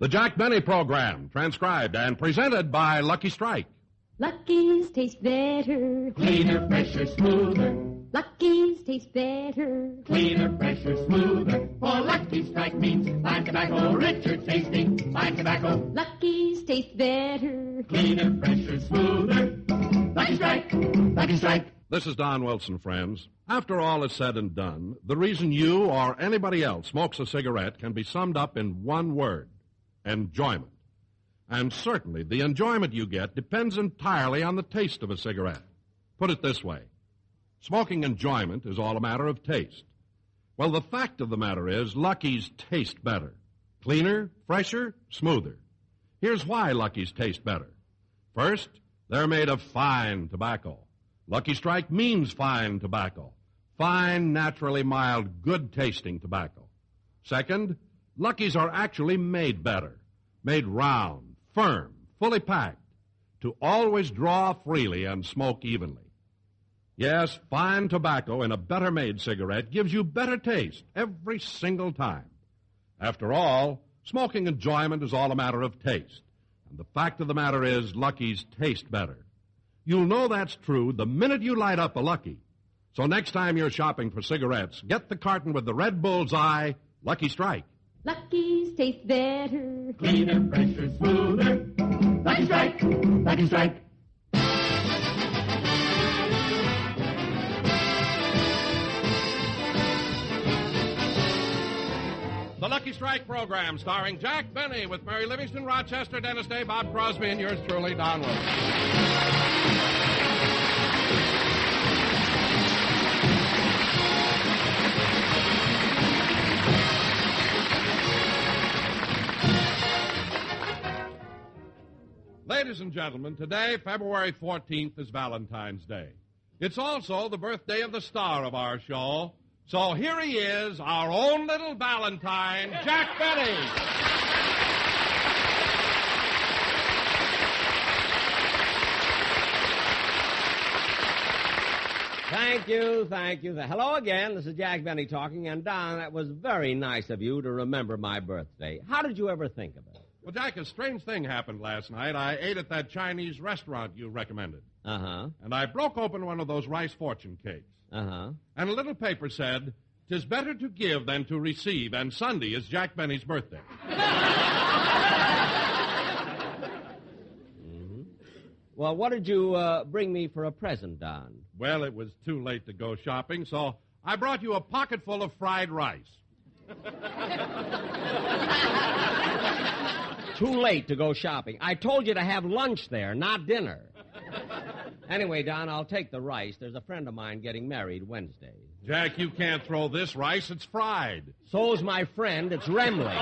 The Jack Benny Program, transcribed and presented by Lucky Strike. Lucky's taste better. Cleaner, fresher, smoother. Lucky's taste better. Cleaner, fresher, smoother. For Lucky Strike means fine tobacco, richer tasting, fine tobacco. Lucky's taste better. Cleaner, fresher, smoother. Lucky Strike, Lucky Strike. This is Don Wilson, friends. After all is said and done, the reason you or anybody else smokes a cigarette can be summed up in one word: enjoyment. And certainly the enjoyment you get depends entirely on the taste of a cigarette. Put it this way: smoking enjoyment is all a matter of taste. Well, the fact of the matter is Lucky's taste better. Cleaner, fresher, smoother. Here's why Lucky's taste better. First, they're made of fine tobacco. Lucky Strike means fine tobacco. Fine, naturally mild, good-tasting tobacco. Second, Lucky's are actually made better. Made round, firm, fully packed, to always draw freely and smoke evenly. Yes, fine tobacco in a better-made cigarette gives you better taste every single time. After all, smoking enjoyment is all a matter of taste. And the fact of the matter is, Lucky's taste better. You'll know that's true the minute you light up a Lucky. So next time you're shopping for cigarettes, get the carton with the red bull's eye, Lucky Strike. Lucky's taste better. Cleaner, fresher, smoother. Lucky Strike, Lucky Strike. The Lucky Strike program, starring Jack Benny, with Mary Livingston, Rochester, Dennis Day, Bob Crosby, and yours truly, Don Wilson. Ladies and gentlemen, today, February 14th, is Valentine's Day. It's also the birthday of the star of our show. So here he is, our own little Valentine, Jack Benny. Thank you. Hello again. This is Jack Benny talking. And, Don, that was very nice of you to remember my birthday. How did you ever think of it? Well, Jack, a strange thing happened last night. I ate at that Chinese restaurant you recommended. Uh-huh. And I broke open one of those rice fortune cakes. Uh-huh. And a little paper said, "'Tis better to give than to receive, and Sunday is Jack Benny's birthday." Well, what did you bring me for a present, Don? Well, it was too late to go shopping, so I brought you a pocket full of fried rice. Too late to go shopping. I told you to have lunch there, not dinner. Anyway, Don, I'll take the rice. There's a friend of mine getting married Wednesday. Jack, you can't throw this rice. It's fried. So's my friend. It's Remley.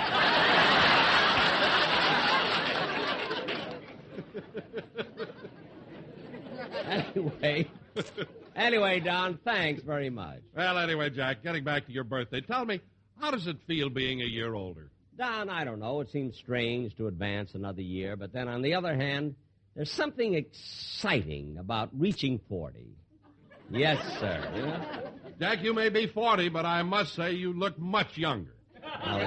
Anyway, Don, thanks very much. Well, anyway, Jack, getting back to your birthday, tell me, how does it feel being a year older? Don, I don't know. It seems strange to advance another year, but then on the other hand, there's something exciting about reaching 40. Yes, sir. You know? Jack, you may be 40, but I must say you look much younger. Well,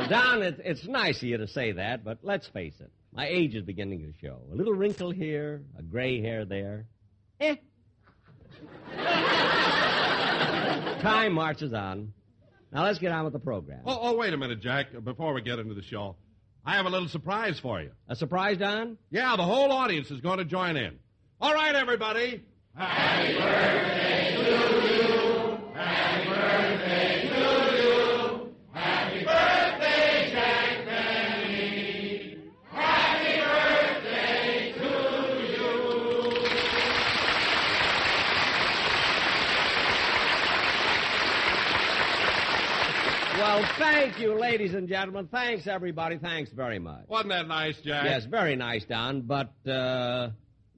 Don, it's nice of you to say that, but let's face it. My age is beginning to show. A little wrinkle here, a gray hair there. Time marches on. Now, let's get on with the program. Oh, wait a minute, Jack, before we get into the show. I have a little surprise for you. A surprise, Don? Yeah, the whole audience is going to join in. All right, everybody. Happy birthday to you. Happy birthday to you. Happy birthday, Jack Benny. Happy birthday to you. Well, thank you, ladies and gentlemen. Thanks, everybody. Thanks very much. Wasn't that nice, Jack? Yes, very nice, Don, but But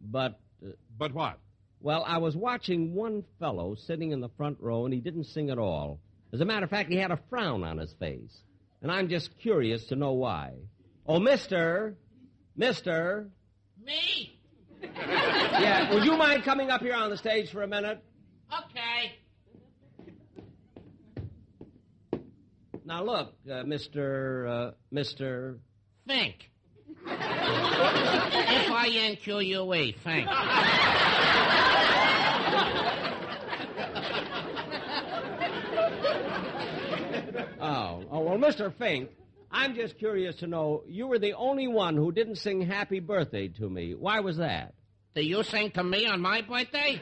what? well, I was watching one fellow sitting in the front row, and he didn't sing at all. As a matter of fact, he had a frown on his face. And I'm just curious to know why. Oh, Mister. Me? Yeah, would you mind coming up here on the stage for a minute? Okay. Now, look, Mr. Fink. F-I-N-Q-U-E, Fink. Well, Mr. Fink, I'm just curious to know, you were the only one who didn't sing happy birthday to me. Why was that? Do you sing to me on my birthday?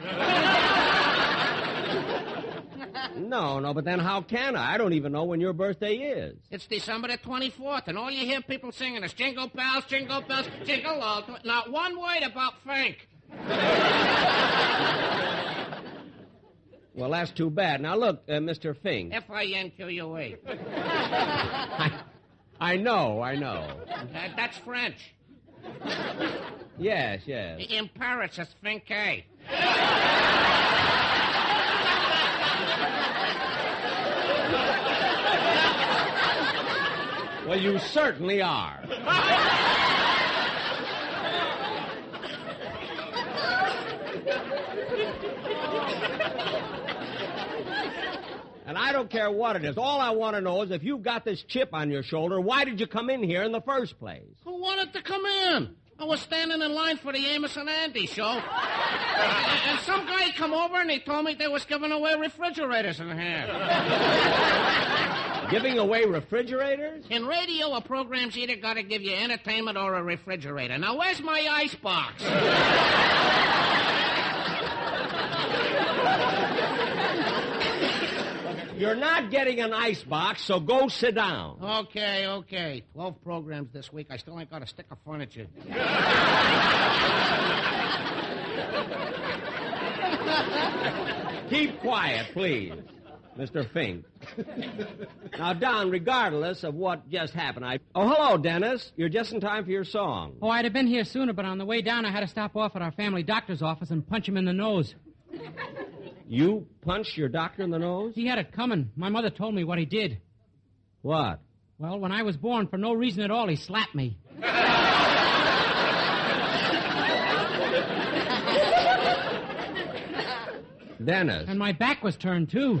No, but then how can I? I don't even know when your birthday is. It's December the 24th, and all you hear people singing is Jingle Bells, Jingle Bells, Jingle All. Not one word about Fink. Well, that's too bad. Now, look, Mr. Fink. F-I-N-Q-U-E. I know. That's French. Yes. In Paris, it's Finke. Well, you certainly are. And I don't care what it is. All I want to know is if you've got this chip on your shoulder, why did you come in here in the first place? Who wanted to come in? I was standing in line for the Amos and Andy show. And some guy come over and he told me they was giving away refrigerators in here. Giving away refrigerators? In radio, a program's either got to give you entertainment or a refrigerator. Now, where's my icebox? You're not getting an icebox, so go sit down. Okay. 12 programs this week. I still ain't got a stick of furniture. Keep quiet, please, Mr. Fink. Now, Don, regardless of what just happened, Oh, hello, Dennis. You're just in time for your song. Oh, I'd have been here sooner, but on the way down I had to stop off at our family doctor's office and punch him in the nose. You punched your doctor in the nose? He had it coming. My mother told me what he did. What? Well, when I was born, for no reason at all, he slapped me. Dennis. And my back was turned, too.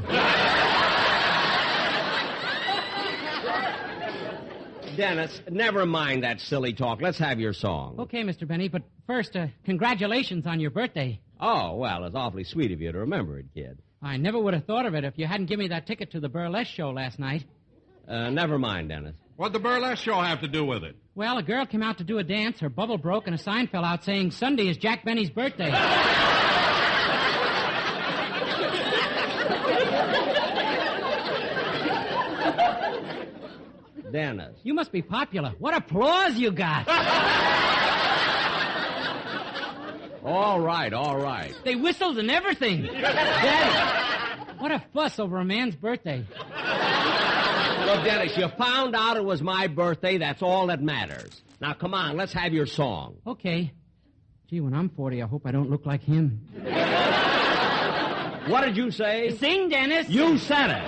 Dennis, never mind that silly talk. Let's have your song. Okay, Mr. Benny, but first, congratulations on your birthday. Oh, well, it's awfully sweet of you to remember it, kid. I never would have thought of it if you hadn't given me that ticket to the burlesque show last night. Never mind, Dennis. What'd the burlesque show have to do with it? Well, a girl came out to do a dance, her bubble broke, and a sign fell out saying, Sunday is Jack Benny's birthday. Dennis. You must be popular. What applause you got. All right. They whistled and everything. Dennis. What a fuss over a man's birthday. Look, Dennis, you found out it was my birthday. That's all that matters. Now, come on, let's have your song. Okay. Gee, when I'm 40, I hope I don't look like him. What did you say? Sing, Dennis. You said it.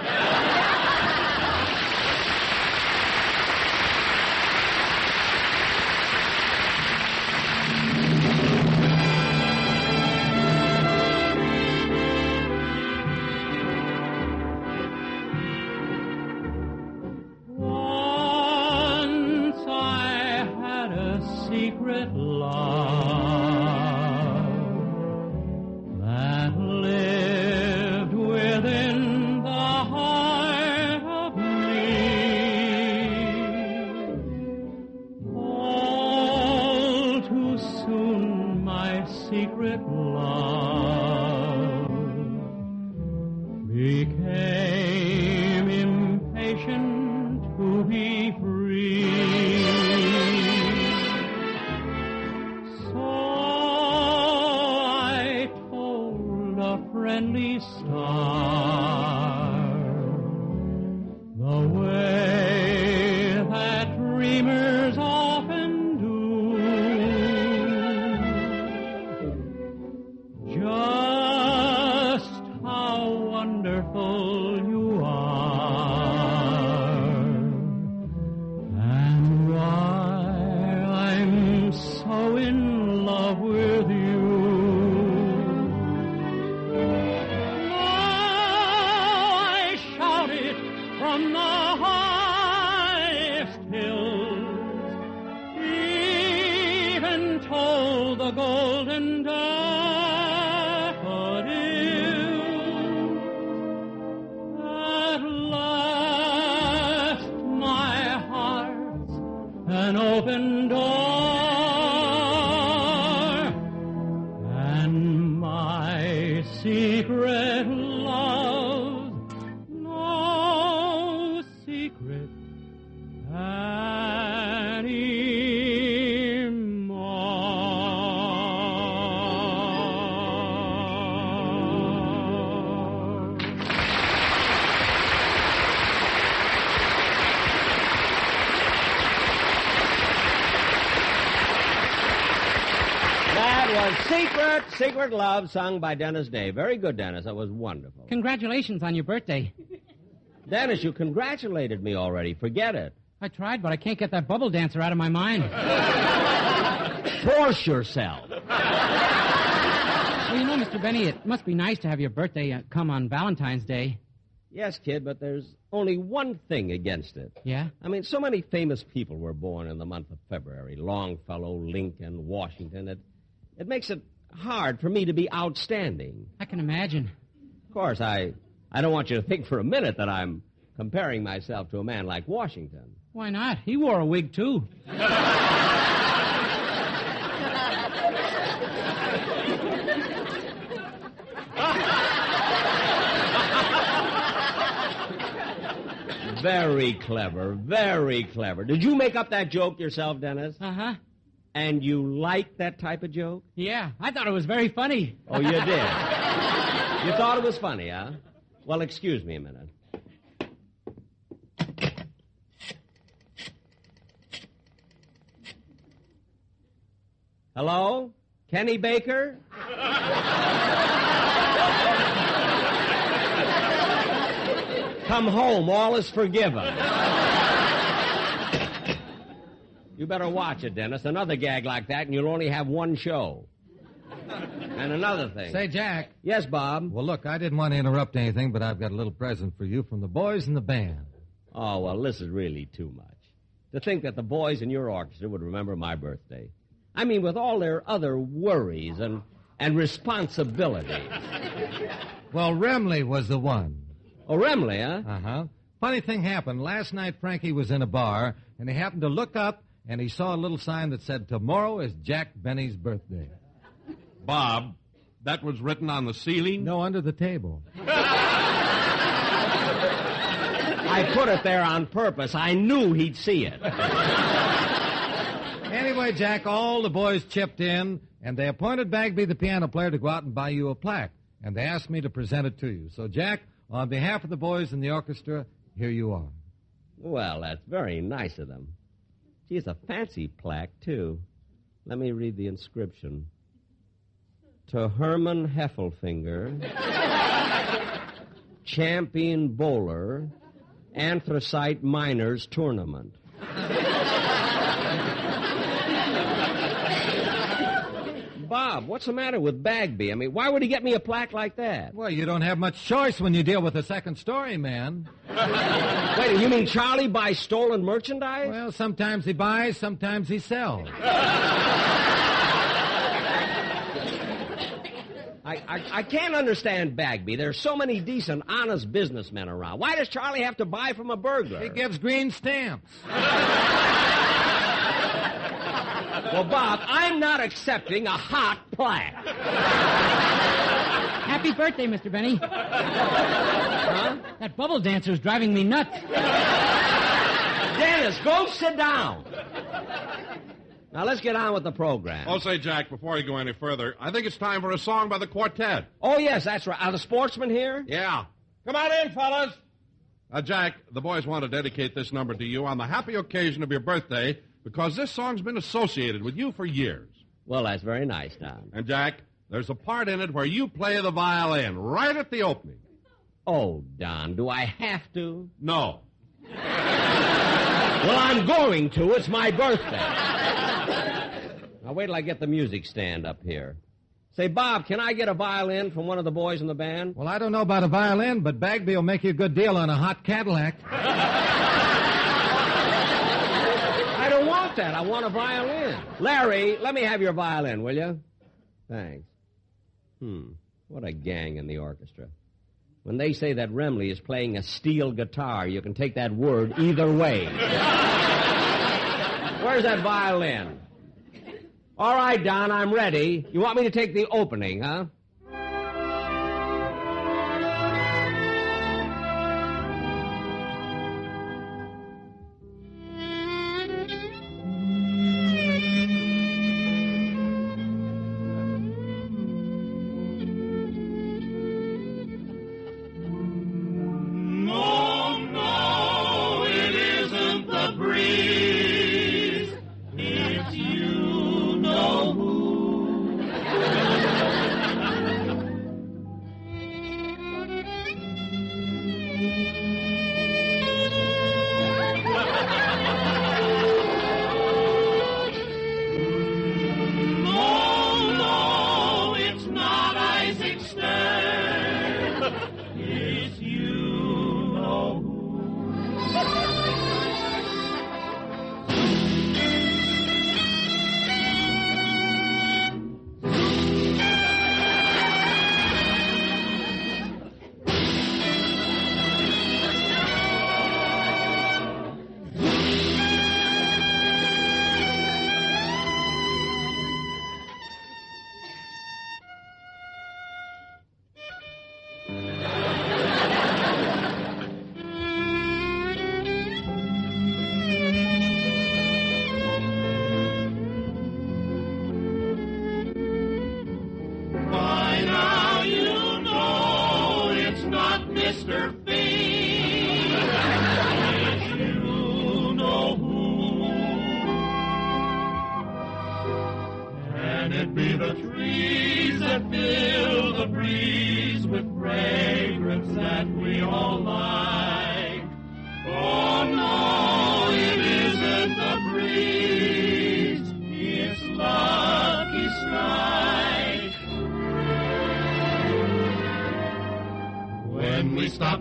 Secret love that lived within the heart of me. All too soon my secret love became impatient to be free. Friendly star, the way that dreamers often do, just how wonderful you are, and why I'm so in love with you. From the heart the golden daffodils. At last my heart's an open door, and my secret love, no secret anymore. That was Secret Love, sung by Dennis Day. Very good, Dennis. That was wonderful. Congratulations on your birthday. Dennis, you congratulated me already. Forget it. I tried, but I can't get that bubble dancer out of my mind. Force yourself. Well, you know, Mr. Benny, it must be nice to have your birthday come on Valentine's Day. Yes, kid, but there's only one thing against it. Yeah? I mean, so many famous people were born in the month of February. Longfellow, Lincoln, Washington. It makes it hard for me to be outstanding. I can imagine. Of course, I don't want you to think for a minute that I'm comparing myself to a man like Washington. Why not? He wore a wig, too. Very clever, very clever. Did you make up that joke yourself, Dennis? Uh-huh. And you like that type of joke? Yeah, I thought it was very funny. Oh, you did? You thought it was funny, huh? Well, excuse me a minute. Hello? Kenny Baker? Come home, all is forgiven. You better watch it, Dennis. Another gag like that, and you'll only have one show. And another thing. Say, Jack. Yes, Bob? Well, look, I didn't want to interrupt anything, but I've got a little present for you from the boys in the band. Oh, well, this is really too much. To think that the boys in your orchestra would remember my birthday. I mean, with all their other worries and responsibilities. Well, Remley was the one. Oh, Remley, huh? Uh-huh. Funny thing happened. Last night, Frankie was in a bar, and he happened to look up, and he saw a little sign that said, "Tomorrow is Jack Benny's birthday." Bob, that was written on the ceiling? No, under the table. I put it there on purpose. I knew he'd see it. Anyway, Jack, all the boys chipped in, and they appointed Bagby, the piano player, to go out and buy you a plaque. And they asked me to present it to you. So, Jack, on behalf of the boys in the orchestra, here you are. Well, that's very nice of them. Gee, it's a fancy plaque, too. Let me read the inscription. To Herman Heffelfinger, champion bowler, Anthracite Miners Tournament. Bob, what's the matter with Bagby? I mean, why would he get me a plaque like that? Well, you don't have much choice when you deal with a second story man. Wait, you mean Charlie buys stolen merchandise? Well, sometimes he buys, sometimes he sells. I can't understand Bagby. There's so many decent, honest businessmen around. Why does Charlie have to buy from a burglar? He gives green stamps. Well, Bob, I'm not accepting a hot plaque. Happy birthday, Mr. Benny. Huh? That bubble dancer's driving me nuts. Dennis, go sit down. Now, let's get on with the program. Oh, say, Jack, before you go any further, I think it's time for a song by the quartet. Oh, yes, that's right. Are the sportsmen here? Yeah. Come on in, fellas. Jack, the boys want to dedicate this number to you on the happy occasion of your birthday because this song's been associated with you for years. Well, that's very nice, Don. And, Jack, there's a part in it where you play the violin right at the opening. Oh, Don, do I have to? No. Well, I'm going to. It's my birthday. Now, wait till I get the music stand up here. Say, Bob, can I get a violin from one of the boys in the band? Well, I don't know about a violin, but Bagby will make you a good deal on a hot Cadillac. I don't want about that. I want a violin. Larry, let me have your violin, will you? Thanks. What a gang in the orchestra. When they say that Remley is playing a steel guitar, you can take that word either way. Where's that violin? All right, Don, I'm ready. You want me to take the opening, huh?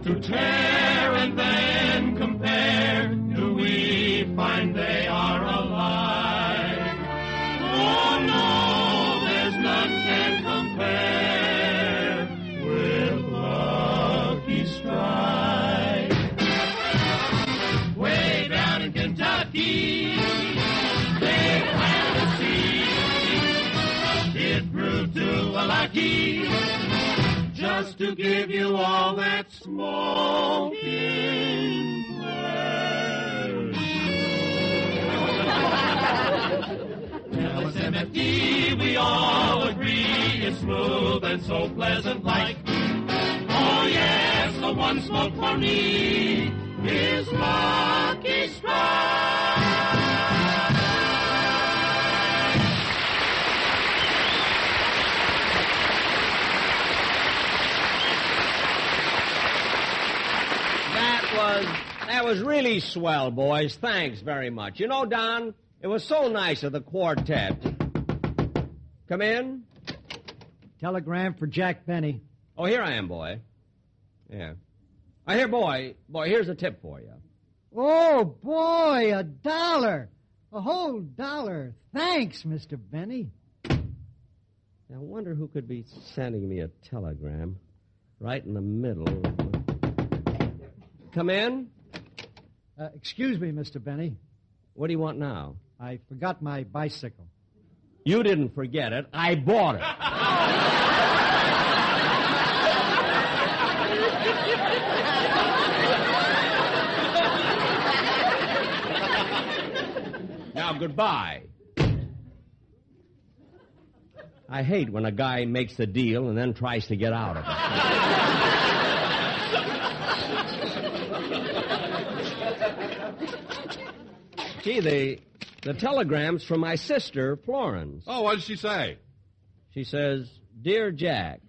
To tear and then compare, do we find they are alike? Oh no, there's none can compare with Lucky Strike. Way down in Kentucky, they planted a seed. It grew to a lucky, just to give you all that smoking pleasure. LSMFD, we all agree, it's smooth and so pleasant like. Oh yes, the one smoke for me is Lucky Strike. That was really swell, boys. Thanks very much. You know, Don, it was so nice of the quartet. Come in. Telegram for Jack Benny. Oh, here I am, boy. Yeah. Here, boy, here's a tip for you. Oh, boy, $1. A whole $1. Thanks, Mr. Benny. I wonder who could be sending me a telegram right in the middle. Come in. Excuse me, Mr. Benny. What do you want now? I forgot my bicycle. You didn't forget it. I bought it. Now, goodbye. I hate when a guy makes a deal and then tries to get out of it. Gee, the telegram's from my sister, Florence. Oh, what did she say? She says, Dear Jack,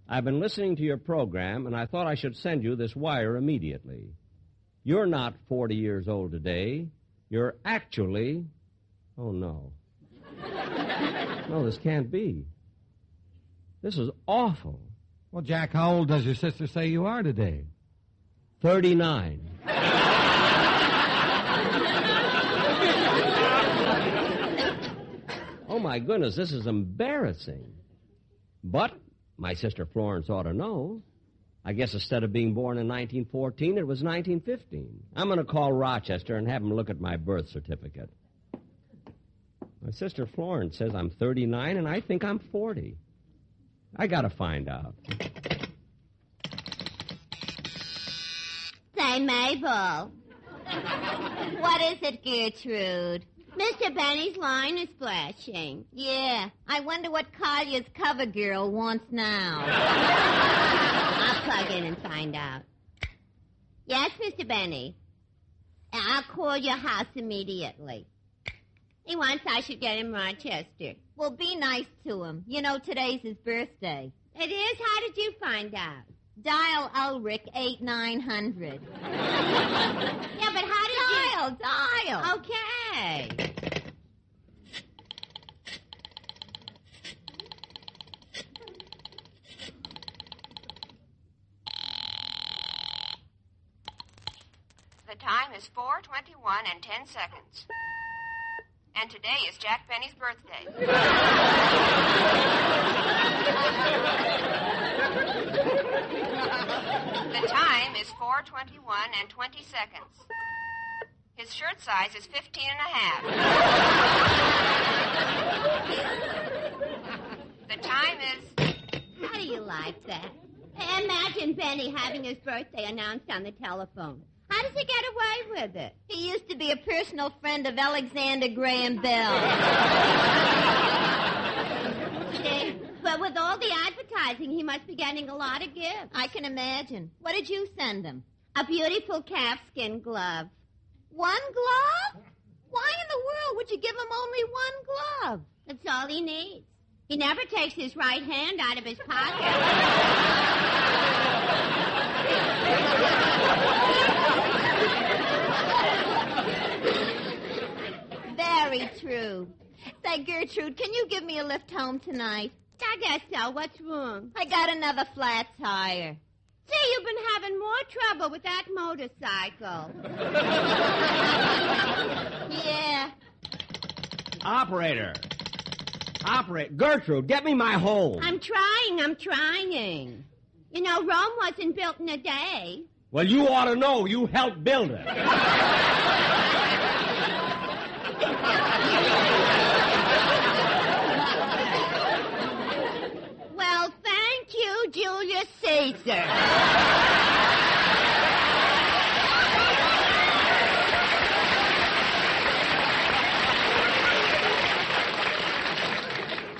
I've been listening to your program, and I thought I should send you this wire immediately. You're not 40 years old today. You're actually... Oh, no. No, this can't be. This is awful. Well, Jack, how old does your sister say you are today? 39. my goodness, this is embarrassing. But my sister Florence ought to know. I guess instead of being born in 1914, it was 1915. I'm going to call Rochester and have him look at my birth certificate. My sister Florence says I'm 39, and I think I'm 40. I got to find out. Say, Mabel. What is it, Gertrude? Mr. Benny's line is flashing. Yeah, I wonder what Collier's cover girl wants now. I'll plug in and find out. Yes, Mr. Benny. I'll call your house immediately. He wants I should get him Rochester. Well, be nice to him. You know, today's his birthday. It is? How did you find out? Dial Ulrich 8900. Yeah, but how did you... Dial. Okay. The time is 4:21 and 10 seconds. And today is Jack Benny's birthday. The time is 4:21 and 20 seconds. His shirt size is 15 and a half. The time is... How do you like that? Imagine Benny having his birthday announced on the telephone. How does he get away with it? He used to be a personal friend of Alexander Graham Bell. See? But with all the advertising, he must be getting a lot of gifts. I can imagine. What did you send him? A beautiful calfskin glove. One glove? Why in the world would you give him only one glove? That's all he needs. He never takes his right hand out of his pocket. Very true. Say, Gertrude, can you give me a lift home tonight? I guess so. What's wrong? I got another flat tire. See, you've been having more trouble with that motorcycle. Yeah. Operator. Gertrude, get me my home. I'm trying. You know, Rome wasn't built in a day. Well, you ought to know. You helped build it. Well, thank you, Julius Caesar.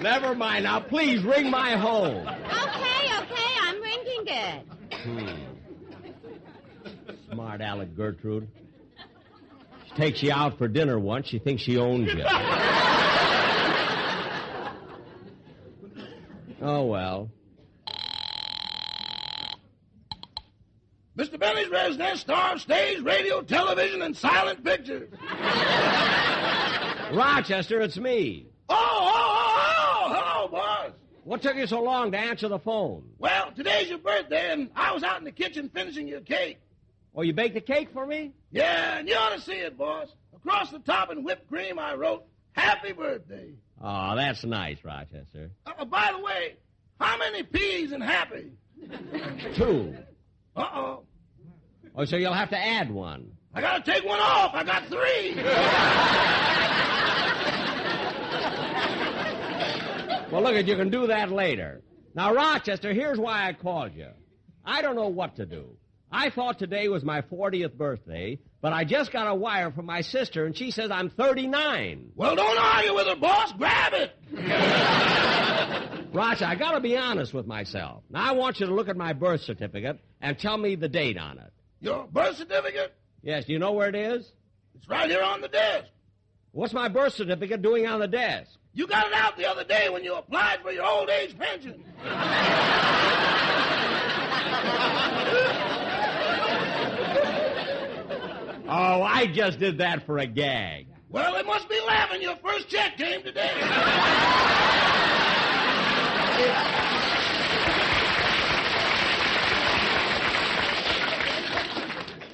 Never mind. Now, please ring my home. Okay, I'm ringing it. Smart aleck, Gertrude. She takes you out for dinner once. She thinks she owns you. Oh, well. Mr. Benny's residence, star of stage, radio, television, and silent pictures. Rochester, it's me. Hello, boss. What took you so long to answer the phone? Well, today's your birthday, and I was out in the kitchen finishing your cake. Oh, you baked a cake for me? Yeah, and you ought to see it, boss. Across the top in whipped cream, I wrote, Happy Birthday. Oh, that's nice, Rochester. By the way, how many P's in happy? 2. Uh-oh. Oh, so you'll have to add 1. I gotta take 1 off. I got 3. Well, look, you can do that later. Now, Rochester, here's why I called you. I don't know what to do. I thought today was my 40th birthday, but I just got a wire from my sister, and she says I'm 39. Well, don't argue with her, boss. Grab it. Rochester, I got to be honest with myself. Now, I want you to look at my birth certificate and tell me the date on it. Your birth certificate? Yes, do you know where it is? It's right here on the desk. What's my birth certificate doing on the desk? You got it out the other day when you applied for your old age pension. Oh, I just did that for a gag. Well, they must be laughing. Your first check came today.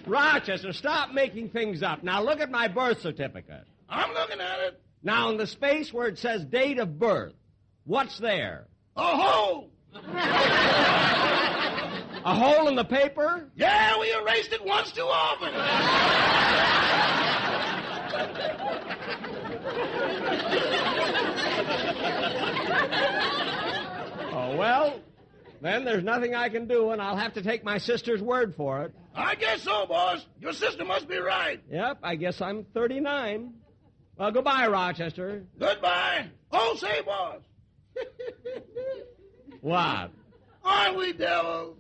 Rochester, stop making things up. Now look at my birth certificate. I'm looking at it. Now, in the space where it says date of birth, what's there? A hole! A hole in the paper? Yeah, we erased it once too often. Oh, well, then there's nothing I can do, and I'll have to take my sister's word for it. I guess so, boss. Your sister must be right. Yep, I guess I'm 39. Well, goodbye, Rochester. Goodbye. Oh, say, boss. What? Aren't we devils?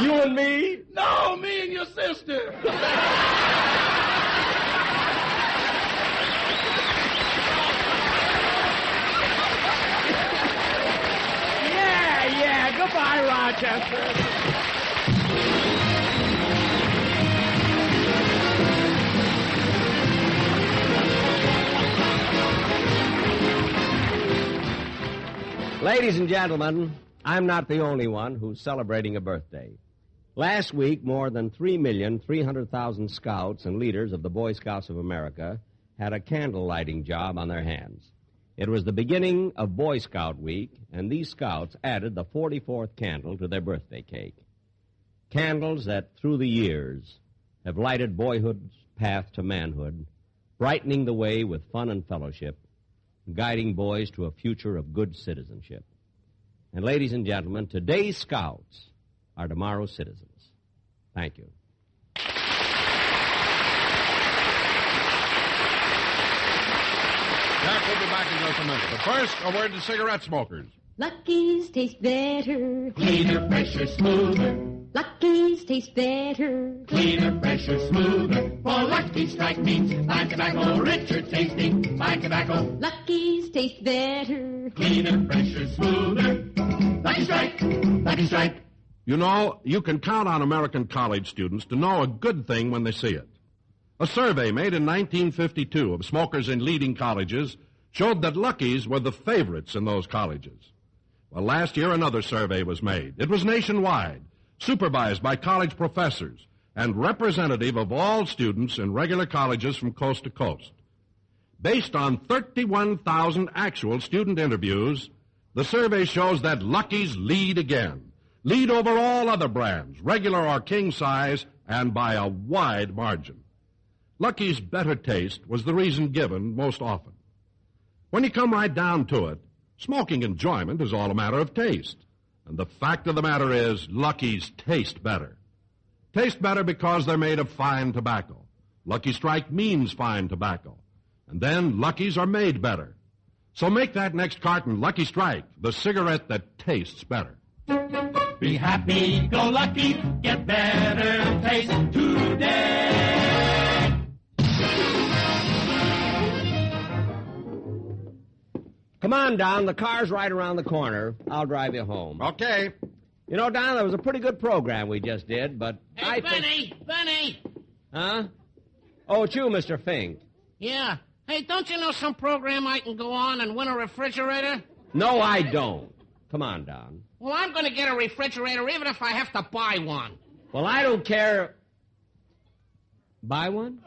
You and me? No, me and your sister. Yeah, goodbye, Rochester. Ladies and gentlemen, I'm not the only one who's celebrating a birthday. Last week, more than 3,300,000 scouts and leaders of the Boy Scouts of America had a candle lighting job on their hands. It was the beginning of Boy Scout Week, and these scouts added the 44th candle to their birthday cake. Candles that, through the years, have lighted boyhood's path to manhood, brightening the way with fun and fellowship, guiding boys to a future of good citizenship. And ladies and gentlemen, today's scouts are tomorrow's citizens. Thank you. Jack will be back in just a minute. But first, a word to cigarette smokers. Lucky's taste better. Cleaner, fresher, smoother. Lucky's taste better. Cleaner, fresher, smoother. For Lucky Strike means fine tobacco, richer tasting, fine tobacco. Lucky's taste better. Cleaner, fresher, smoother. Lucky Strike, Lucky Strike. You know, you can count on American college students to know a good thing when they see it. A survey made in 1952 of smokers in leading colleges showed that Lucky's were the favorites in those colleges. Well, last year another survey was made. It was nationwide, supervised by college professors, and representative of all students in regular colleges from coast to coast. Based on 31,000 actual student interviews, the survey shows that Lucky's lead again. Lead over all other brands, regular or king size, and by a wide margin. Lucky's better taste was the reason given most often. When you come right down to it, smoking enjoyment is all a matter of taste. And the fact of the matter is, Lucky's taste better. Taste better because they're made of fine tobacco. Lucky Strike means fine tobacco. And then Lucky's are made better. So make that next carton Lucky Strike, the cigarette that tastes better. Be happy, go lucky, get better taste today. Come on, Don. The car's right around the corner. I'll drive you home. Okay. You know, Don, that was a pretty good program we just did, but Hey, Benny! Huh? Oh, it's you, Mr. Fink. Yeah. Hey, don't you know some program I can go on and win a refrigerator? No, I don't. Come on, Don. Well, I'm going to get a refrigerator even if I have to buy one. Well, I don't care. Buy one?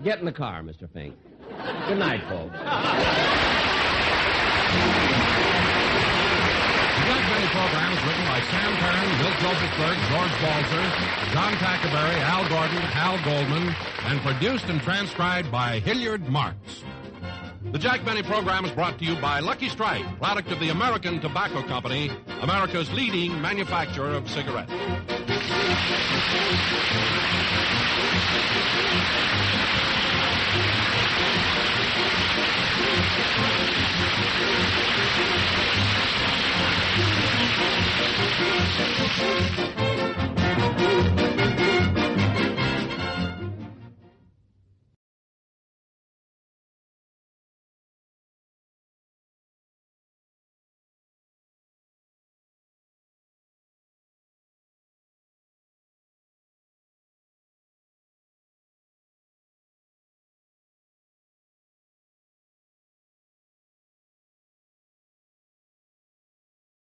Get in the car, Mr. Fink. Good night, folks. The Jack Benny program is written by Sam Perrin, Bill Josephsberg, George Balzer, John Tackerberry, Al Gordon, Hal Goldman, and produced and transcribed by Hilliard Marks. The Jack Benny program is brought to you by Lucky Strike, product of the American Tobacco Company, America's leading manufacturer of cigarettes. Thank you.